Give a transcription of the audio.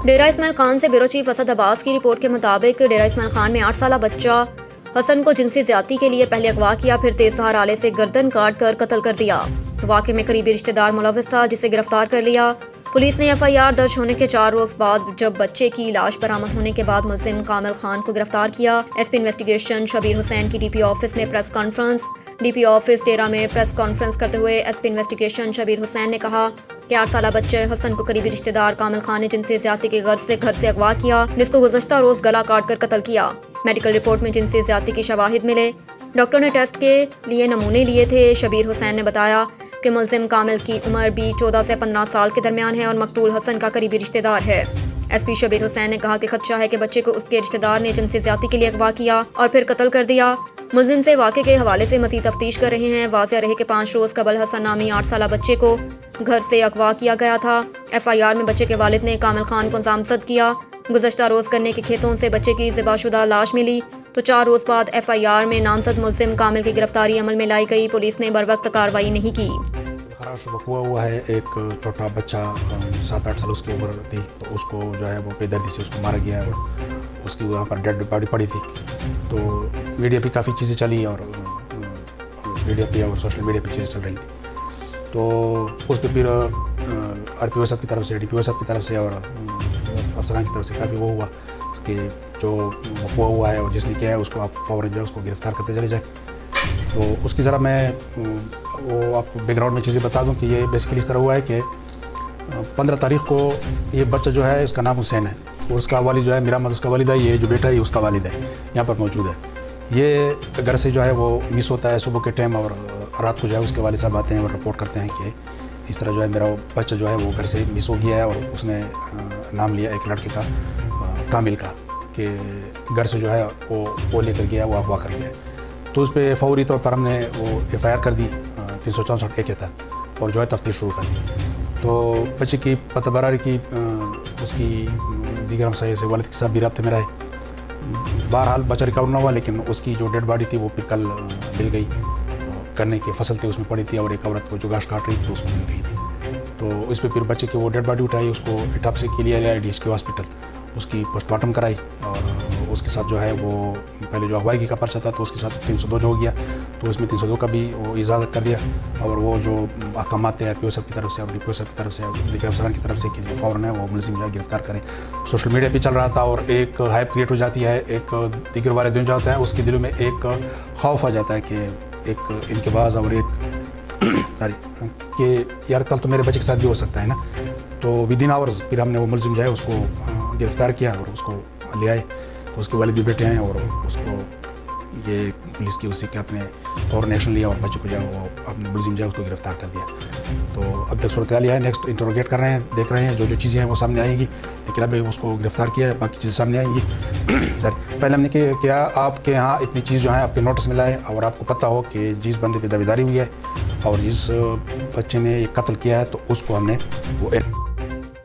ڈیرہ اسماعیل خان سے bureau chief Asad عباس کی report کے مطابق ڈیرہ اسماعیل خان میں 8 سالہ بچہ حسن کو جنسی زیادتی کے لیے پہلے اغوا کیا، پھر تیز دھار آلے سے گردن کاٹ کر قتل کر دیا۔ واقعے میں قریبی رشتہ دار ملوث تھا، جسے گرفتار کر لیا۔ پولیس نے FIR درج ہونے کے 4 روز بعد جب بچے کی لاش برآمد ہونے کے بعد ملزم کامل خان کو گرفتار کیا۔ SP انویسٹیگیشن شبیر حسین کی DPO آفس میں پریس کانفرنس۔ DPO آفس ڈیرہ میں پریس کانفرنس کرتے ہوئے SP انویسٹیگیشن شبیر حسین نے کہا کہ 8 سالہ بچے حسن کو قریبی رشتہ دار کامل خان نے جنسی زیادتی کی غرض سے گھر سے اغوا کیا، جس کو گزشتہ روز گلا کاٹ کر قتل کیا۔ میڈیکل رپورٹ میں جنسی زیادتی کی شواہد ملے۔ ڈاکٹر نے ٹیسٹ کے لیے نمونے لیے تھے۔ شبیر حسین نے بتایا کہ ملزم کامل کی عمر بھی 14 سے 15 سال کے درمیان ہے اور مقتول حسن کا قریبی رشتہ دار ہے۔ SP شبیر حسین نے کہا کہ خدشہ ہے کہ بچے کو اس کے رشتہ دار نے جنسی زیادتی کے لیے اغوا کیا اور پھر قتل کر دیا۔ ملزم سے واقعے کے حوالے سے مزید تفتیش کر رہے ہیں۔ واضح رہے کہ 5 روز قبل حسن نامی 8 سالہ بچے کو گھر سے اغوا کیا گیا تھا۔ FIR میں بچے کے والد نے کامل خان کو نامزد کیا۔ گزشتہ روز گنے کے کھیتوں سے بچے کی ذبح شدہ لاش ملی تو 4 روز بعد FIR میں نامزد ملزم کامل کی گرفتاری عمل میں لائی گئی۔ پولیس نے بروقت کارروائی نہیں کی۔ خراش وقوع ہوا ہے، ایک چھوٹا بچہ 7-8 سال اس کی عمر تھی، تو اس کو جو ہے وہ بے دردی سے اس کو مارا گیا ہے اور اس کی وہاں پر ڈیڈ باڈی پڑی تھی۔ تو میڈیا پہ کافی چیزیں چلی اور میڈیا پہ اور سوشل میڈیا پہ چیزیں چل رہی تھیں، تو اس پہ پھر RPO صاحب کی طرف سے DPO صاحب کی طرف سے اور افسران کی طرف سے کافی وہ ہوا کہ جو وقوع ہوا ہے اور جس نے کیا ہے اس کو آپ فوراً جو ہے اس کو گرفتار کرتے چلے جائیں۔ تو اس کی ذرا میں وہ آپ کو بیک گراؤنڈ میں چیزیں بتا دوں کہ یہ بیسیکلی اس طرح ہوا ہے کہ 15 تاریخ کو یہ بچہ جو ہے اس کا نام حسین ہے اور اس کا والد جو ہے میرا احمد اس کا والد ہے، یہ جو بیٹا ہے یہ اس کا والد ہے، یہاں پر موجود ہے۔ یہ گھر سے جو ہے وہ مس ہوتا ہے صبح کے ٹائم اور رات کو جو ہے اس کے والد صاحب آتے ہیں اور رپورٹ کرتے ہیں کہ اس طرح جو ہے میرا بچہ جو ہے وہ گھر سے مس ہو گیا ہے، اور اس نے نام لیا ایک لڑکے کا کامل کا کہ گھر سے جو ہے وہ لے کر گیا، وہ اغوا کر گیا۔ تو اس پہ فوری طور پر ہم نے وہ FIR کر دی 364 کے تحت اور جو ہے تفتیش شروع کر دی۔ تو بچے کی پتہ براری کی اس کی دیگر ہمسائے سے والد کے ساتھ بھی رابطے میں رہے۔ بہرحال بچہ ریکور نہ ہوا، لیکن اس کی جو ڈیڈ باڈی تھی وہ پھر کل مل گئی۔ کرنے کی فصل تھی اس میں پڑی تھی اور ایک عورت کو جو گھاس کاٹ رہی تھی اس میں مل گئی تھی۔ تو اس پہ پھر بچے کی وہ ڈیڈ باڈی اٹھائی، اس کو اٹاپسی کے لیے لیا DHQ ہاسپٹل، اس کی پوسٹ مارٹم کرائی اور اس کے ساتھ جو ہے وہ پہلے جو اغوائی کا پرچہ تھا تو اس کے ساتھ 302 جو ہو گیا، تو اس میں 302 کا بھی وہ اجازت کر دیا، اور وہ جو احکامات ہیں RPO صاحب کی طرف سے اور DPO صاحب کی طرف سے اور دیگر افسران کی طرف سے کہ جو فوراً ہے وہ ملزم جو ہے گرفتار کریں۔ سوشل میڈیا پہ چل رہا تھا اور ایک ہائپ کریٹ ہو جاتی ہے، ایک دیگر والے دن جاتا ہے، اس کے دلوں میں ایک خوف آ جاتا ہے کہ ایک انقباض اور ایک کہ یار کل تو میرے بچے کے ساتھ بھی ہو سکتا ہے نا۔ تو ودن آورز پھر ہم نے وہ ملزم جو ہے اس کو گرفتار کیا اور اس کو لے آئے۔ تو اس کے والد بھی بیٹھے ہیں اور اس کو یہ پولیس کی اسی کے اپنے فوراً ایکشن لیا اور بچے کو جو ہے وہ اپنے ملزم جو ہے اس کو گرفتار کر دیا۔ تو اب تک صورتحال یہ ہے، نیکسٹ انٹروگیٹ کر رہے ہیں، دیکھ رہے ہیں جو چیزیں ہیں وہ سامنے آئیں گی، لیکن اب اس کو گرفتار کیا ہے، باقی چیزیں سامنے آئیں گی۔ سر پہلے ہم نے کیا آپ کے یہاں اتنی چیز جو ہے آپ کے نوٹس میں لائے اور آپ کو پتہ ہو کہ جس بندے پہ دعویداری ہوئی ہے اور جس بچے نے یہ قتل کیا ہے تو اس کو ہم نے وہ